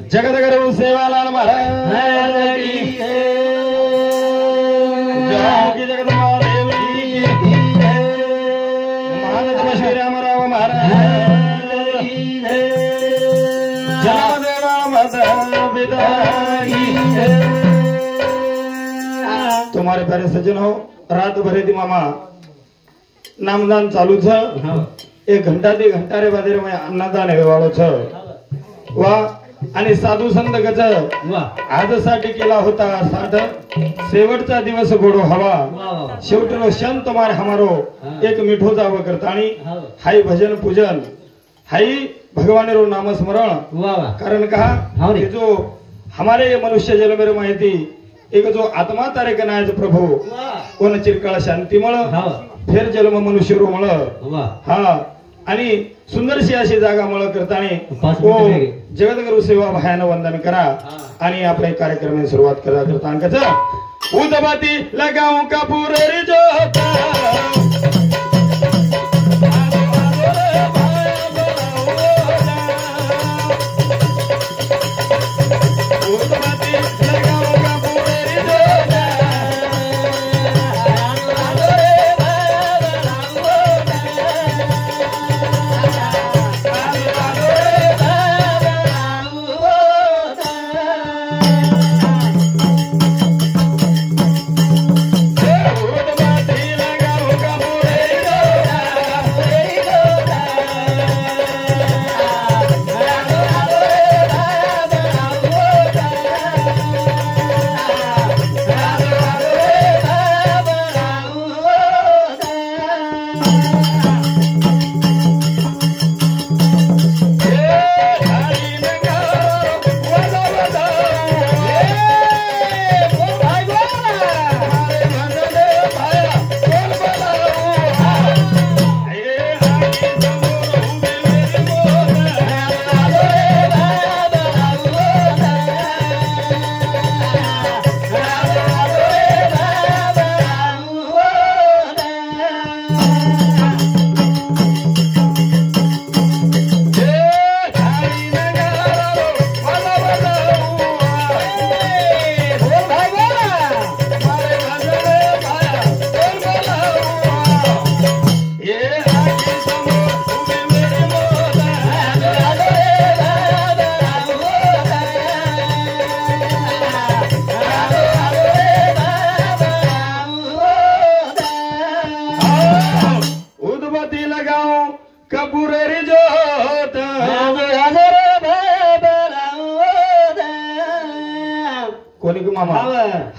जगदगुरु सेवालाल महाराज की जय जगदम्बा देवी की महाराज श्री रामराव महाराज की जनादेवा माता पिता की। तुम्हारे प्यारे सज्जन हो, रात भरे दी मामा नामदान चालू छ, 1 घंटा 2 घंटा रे बादे रे अन्नदान हेवाळो छ वा आणि साधू संत गज आजसाठी केला होता साध शेवटचा दिवस गोडो हवा शेवटलो क्षण तुम्हारे हमारो एक मिठो जाव करताणी हाई भजन पूजन हाई भगवान रो नाम स्मरण कारण कहा कि जो हमारे मनुष्य जन्म में माहिती एक जो आत्मा तारे कनायच प्रभु कोण चिरकाळ शांती मळ फेर जन्म मनुष्य रो मळ हा आणि सुंदरशी अशी जागा मळ करतानी ओ जगदगुरु सेवा भयान वंदन करा आणि आपल्या कार्यक्रमाची सुरुवात करा करतांकच उदबाती लगाऊं कपूर रे जोता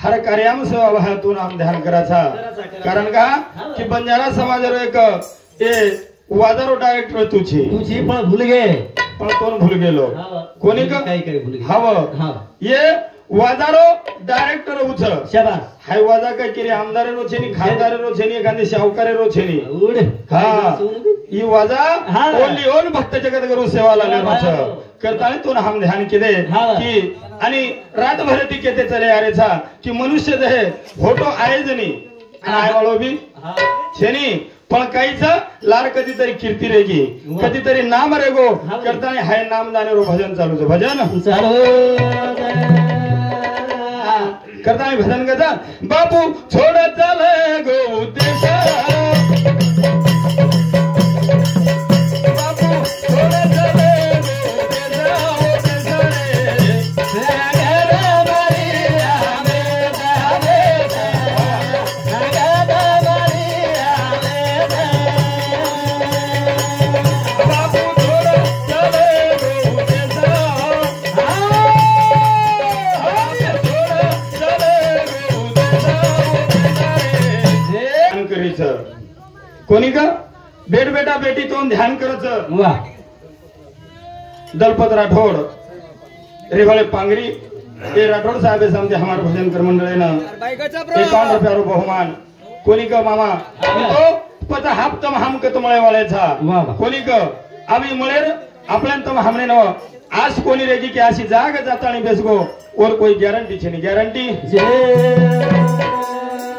हर कार्याम सेवा वह तू नाम ध्यान कराचा कारण का कि बंजारा समाज रो एक ए वादारो डायरेक्टर तुझी पण भूल गे पण कोण भूल गेलो कोणी का काही भूल गे हाव ये वादारो डायरेक्टर उछ शाबास हाय वादा काय केरी आमदार रो छेनी खासदार रो छेनी एखादी शाहूकार रो छेनी हां ई वाजा ओनली ओन भक्त जगत गुरु सेवा लागले छ करतानी तो हम ध्यान केले की आणि रात भर ती केते चले अरे छा की मनुष्य जे फोटो आहे जनी आय वाळो बी छेनी पण काहीच लार कधीतरी कीर्ती रेगी कधीतरी नाम रेगो करतानी हाय नाम जाणे रो भजन चालू छ भजन चालू करतानी भजन गजा बापू छोड़ चले गो उद्देश कोणी का बेट बेटा बेटी तो ध्यान करच वा दलपत राठोड रेवाळे पांगरी ए राठोड साहेब समजे हमारे भजन कर मंडळे ना 51 रुपया रो बहुमान कोणी का मामा तो पता हाप्तम हम के तुमळे वाले था कोणी का आम्ही मळेर आपल्यान तम हमने न आज कोणी रेगी की अशी जाग जातानी बेसगो और कोई गारंटी छे नहीं गारंटी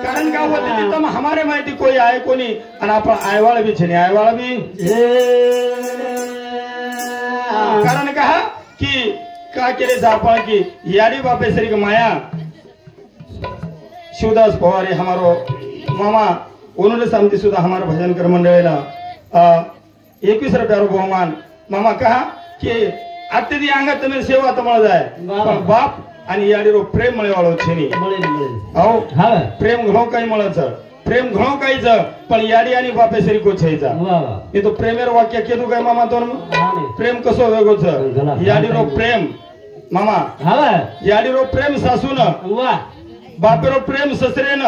कारण का होते तम हमारे माहिती कोई आए कोणी आणि आपण आयवाळ भी छे नहीं आयवाळ भी कारण कहा कि का केले जापा की याडी बापे सरी माया शिवदास पवार हमारो मामा उन्होंने समझी सुधा हमारा भजन कर मंडळीला 21 रुपया बहुमान मामा कहा की आते दी अंगात तुम्ही सेवा तुम्हाला जाय बाप आणि याडीरो प्रेम मळे वाळो छेनी हो प्रेम घणो काही मळच प्रेम घणो काहीच पण याडी आणि बापे सरी को छेचा हे तो प्रेमेर वाक्य केदू काय मामा तोर प्रेम कसो वेगोच याडीरो प्रेम मामा याडीरो प्रेम सासून बापेरो प्रेम ससरेन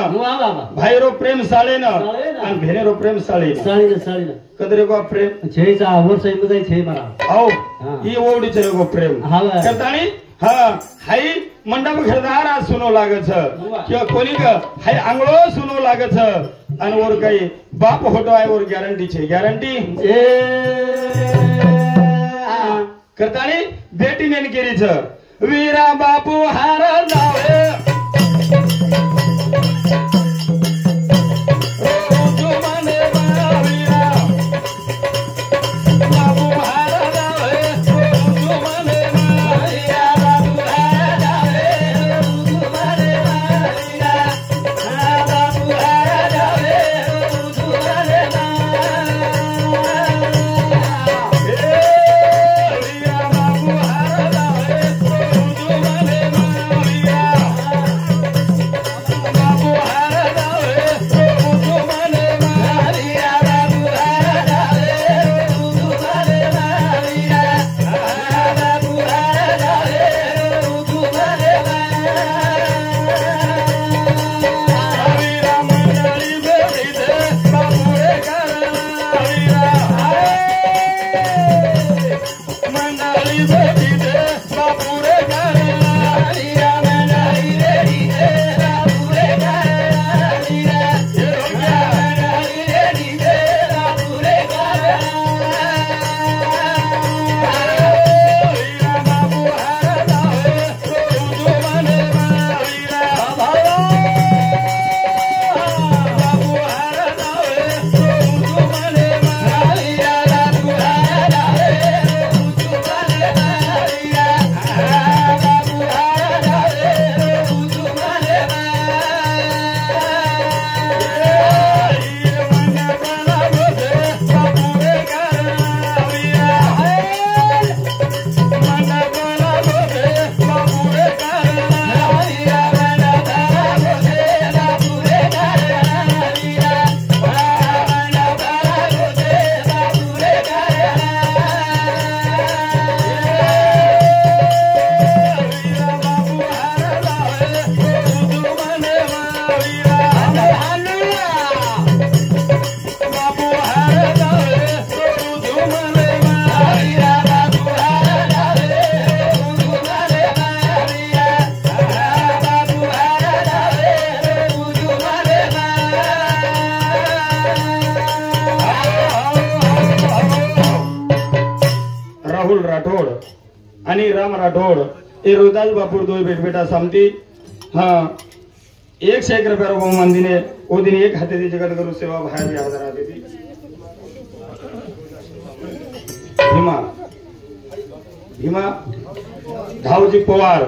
भाईरो प्रेम साळेन आणि भेनेरो प्रेम साळीन कदरे को प्रेम छेचा वर्ष मध्ये छे मला आओ ही ओवडी छे को प्रेम करतानी हा हाई मंडप घरदार आज सुनो लागछ किंवा कोणी ग हाई आंगळो सुनो लागछ आणि वर काही बाप होतो आहे वर गॅरंटी छे गॅरंटी करतानी बेटी नेन केरी छ वीरा बापू हार जावे राठोड आणि राम राठोड ए रोदास बापूर दो बेटा समती हाँ 101 रुपया बहुमान दिने ओ दिन एक हाते दी जगत गुरु सेवा बाहेर भी हजर आती थी भीमा भीमा धावजी पवार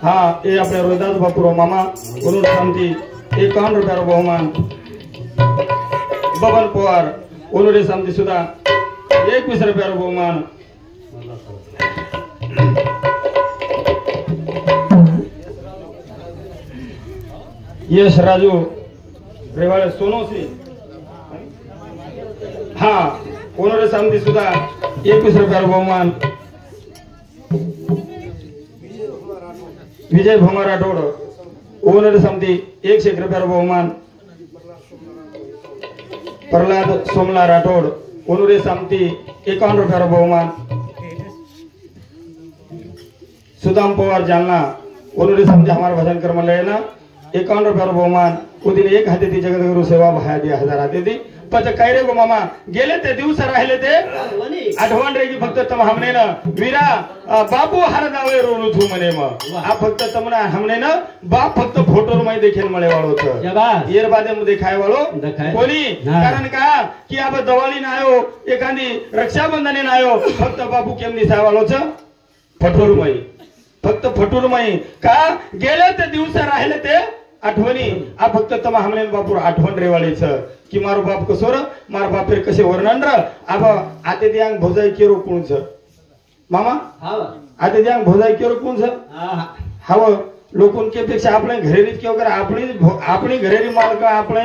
हाँ ये अपने रोदास बापूर मामा गुरु समती 51 रुपया बहुमान बबन पवार उन्होंने समती सुधा 21 रुपया बहुमान यश राजू रेवाड़े सोनो से हाँ उन्होंने समझी सुधा 21 रुपया बहुमान विजय भोमा राठोड उन्होंने समझी 101 रुपया बहुमान प्रहलाद सोमला राठोड उन्होंने समझी 51 रुपया बहुमान सुदाम पवार जालना उन्होंने समझा हमारा भजन कर मंडळ ना 51 रुपया बहुमान उदिन एक हाती ती जगत गुरु सेवा बाहेर 1000 आते ती पच काय रे गो मामा गेले ते दिवस राहिले ते आठवण रे की फक्त तम हमने ना वीरा बापू हर दावे रोनु थू मने म आ फक्त तमना हमने ना बाप फक्त फोटो मध्ये देखेल मळे वाळो छ येर बादे मध्ये खाय वाळो कोणी कारण का की अब दिवाळी ना आयो एखादी रक्षाबंधन ना आयो फक्त बापू केम दिसाय वाळो छ फोटो मध्ये फक्त फटूर माई का गेले ते दिवस राहिले ते आठवणी आ फक्त तमा हमने बापूर आठवण रेवाळीच की मारो बाप कसोर मार बापेर कसे वर्णन र आबा आते दियांग भोजाई केरो कोणच मामा आते दियांग भोजाई केरो कोणच हाव लोकों के पेक्षा આપણે ઘરેરી કેવો કરે આપણી ઘરેરી માલક આપણે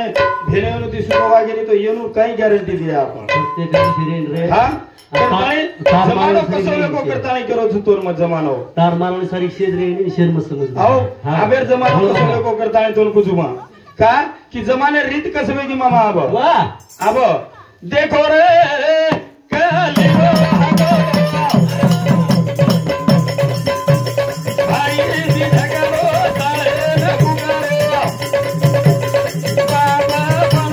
ભેનેનું થી સુકો વાગેની તો એનું કઈ ગેરંટી દે આપણે હા जमानो कसो लोको करता नहीं करो जुतोर मत जमानो तार मारणी सारी शेद रे शेर मत समझ आओ आबेर जमानो कसो लोको करता नहीं तोन कुजुमा का कि जमाने रीत कसबे की मामा अब वाह अब देखो रे कली भाई दी जगलो ताले न पुकारे बाबा बनो को धाम रे नजरो धारो घरे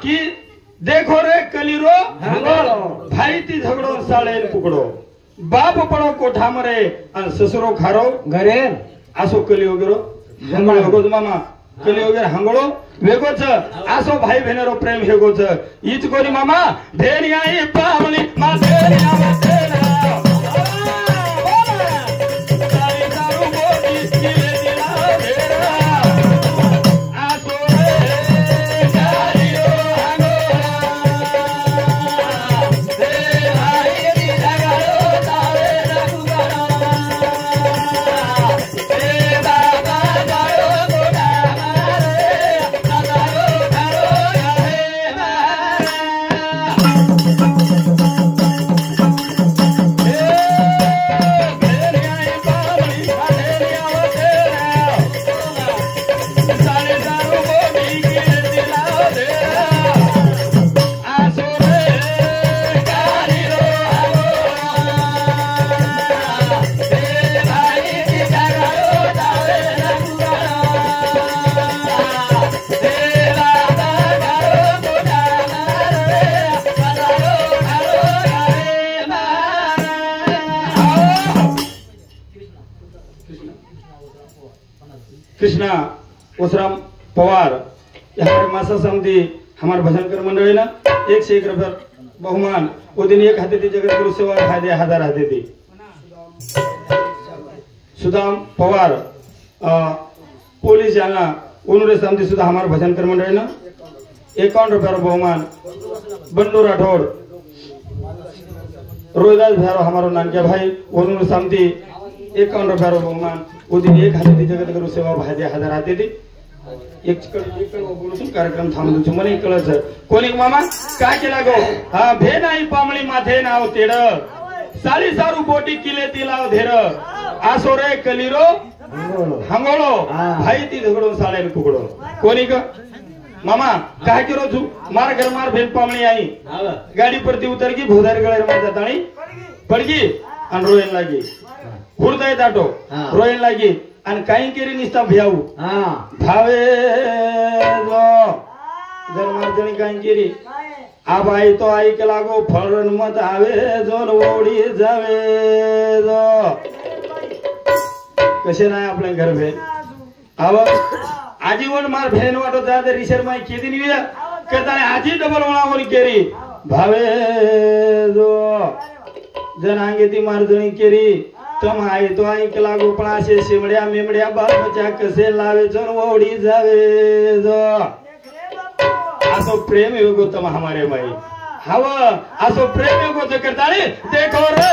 कि देखो रे कलीरो भाई ती झगड़ो साळे पुकड़ो बाप पड़ो कोठा मरे अन ससुरो खारो घरे आसो कली वगेरो हंगळो होगो मामा कली वगेरे हंगळो वेगोच आसो भाई बहिणेरो प्रेम हेगोच ईच कोणी मामा धेरी आई पावली मा धेरी आवा धेरा सारी दारू मोटी किले दिला धेरा आसो कृष्णा ओसराम पवार हमारे मासा समिति हमारे भजनकर मंडली ना 101 रुपये बहुमान वो दिन एक हाथे थी जगत गुरु सेवा फायदे 1000 हाथे थी सुदाम पवार पोलीस जालना उन्होंने समिति सुधा हमारे भजनकर मंडली ना 51 रुपये बहुमान बंडू राठौड़ रोहिदास भैरव हमारो नानके भाई उन्होंने समिति 51 रुपये बहुमान वो दिन एक हाथे थी जगत गुरु सेवा फायदे 1000 हाथे थी एक बोलून कार्यक्रम थांबलो छु મને કળસ કોની મામા કા કે લાગો હા ભે નાઈ પામળી માથે નાવ તેડ સાલી સારું બોટી કિલે તિલાવ ધેર આસો રે કલીરો હંગોળો ભાઈ તી ઝગડો સાળે કુકડો કોની ક મામા કા કેરો छु મારા ઘર માર ભેન પામળી आई गाड़ी परती उतर गई भोदार गळे में जाताणी पडगी अन रोयन लागी हुरदय दाटो रोयन लागी आणि काही केरी निस्ता भ्याऊ भावे जो जन्मार्जनी काही केरी आब आई तो आई के लागो फळन मत आवे जो ओढी जावे जो कसे नाही आपल्या घर भे आव आजीवन मार भेन वाटो जाते रिशर माई केदी निया करता आजी डबल वळावर केरी भावे जो जन आंगे ती मार्जनी केरी तम आई तो आई के लागो पण असे शिमड्या मेमड्या बाल बच्चा कसे लावे जन ओढी जावे जो असो प्रेम योगो तम हमारे भाई हव असो प्रेम योगो तो करता रे देखो रे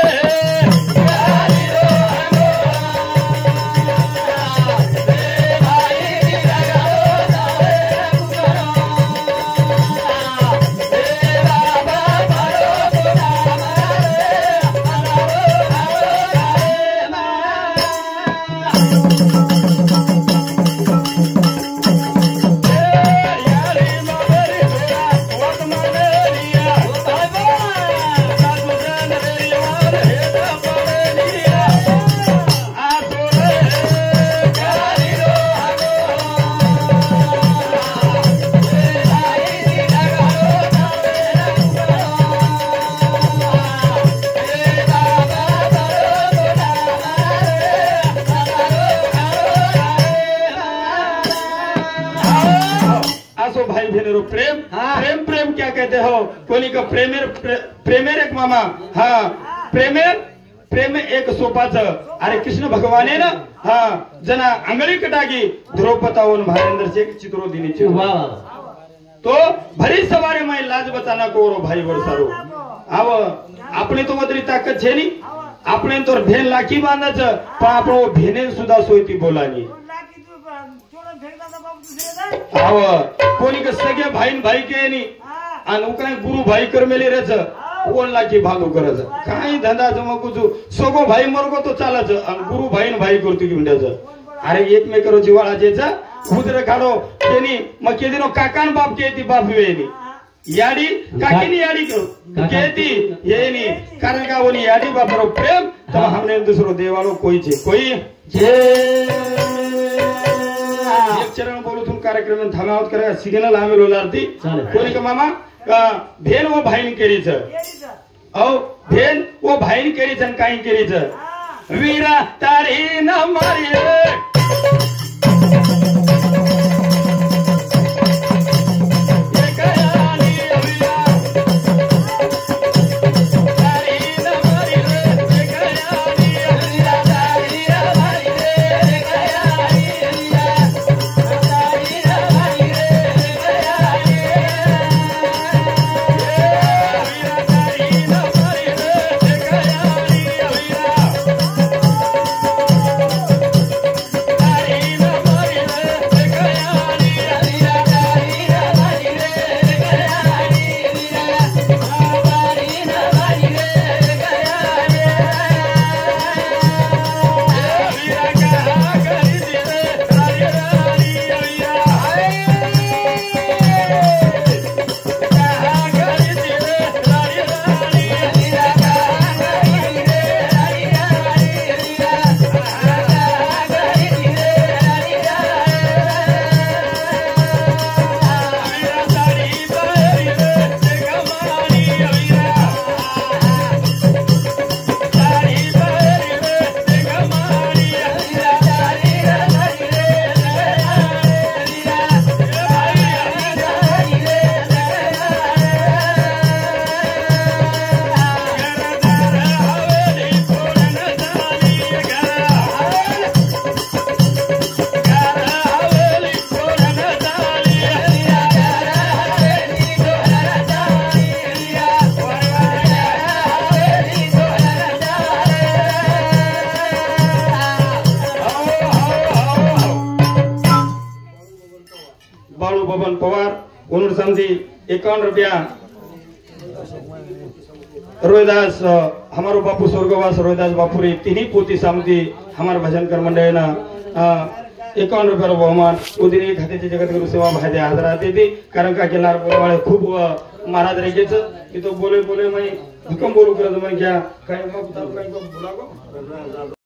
रो प्रेम हाँ। प्रेम प्रेम क्या कहते हो कोणी का प्रेमेर एक मामा हा प्रेम एक सोपाच अरे कृष्ण भगवाने ना हा जना अंगळी कटागी द्रौपदावन भारेंद्रचे चित्रो दिनीचे वाह तो भरी सवारे में लाज बचाना कोरो भाई वर्षारो आव अपने तो मदरी ताकत छे नी આપણે તો ભેન લાખી બાંધે છે પણ આપણો ભેને સુધા સોયતી બોલાની આવ કોની કે સગે ભાઈ ને ભાઈ કે ની અને હું કાઈ ગુરુ ભાઈ કરમેલી રહે છે ઓન લાખી ભાગો કરે છે કાઈ ધંધા જમકુ છું સોગો ભાઈ મરગો તો ચાલે છે અને ગુરુ ભાઈ ને ભાઈ કરતી ગીંડે છે અરે એક મે કરો જીવાળા જે છે ઉદરે ખાડો કેની મકેદીનો કાકાન બાપ કેતી બાપ વેની याडी काकीनी याडी कहती ये नहीं कारण का वो नहीं याडी बापरो प्रेम तो हमने दूसरो देवालो कोई छे कोई एक चरण बोलू तुम कार्यक्रम में थामावत करेगा सिग्नल आमे लोलारती कोणी का मामा भेन वो भाईन केरी छ औ भेन वो भाईन केरी छन काई केरी छ वीरा तारी न मारी बाळू बबन पवार उन्नूर समझी 51 रुपया रोहिदास हमारो बापू स्वर्गवास रोहिदास बापूरी तिन्ही पोती सामती हमारे भजन कर मंडळ ना 51 रुपया बहुमान उदिनी खात्याची जगतगुरु सेवा भाई हाजर आती थी कारण का केलार बोलवाळे खूप महाराज रेगेच की तो बोले बोले मैं दुकम बोलू करत मैं क्या काय मग काही बोलागो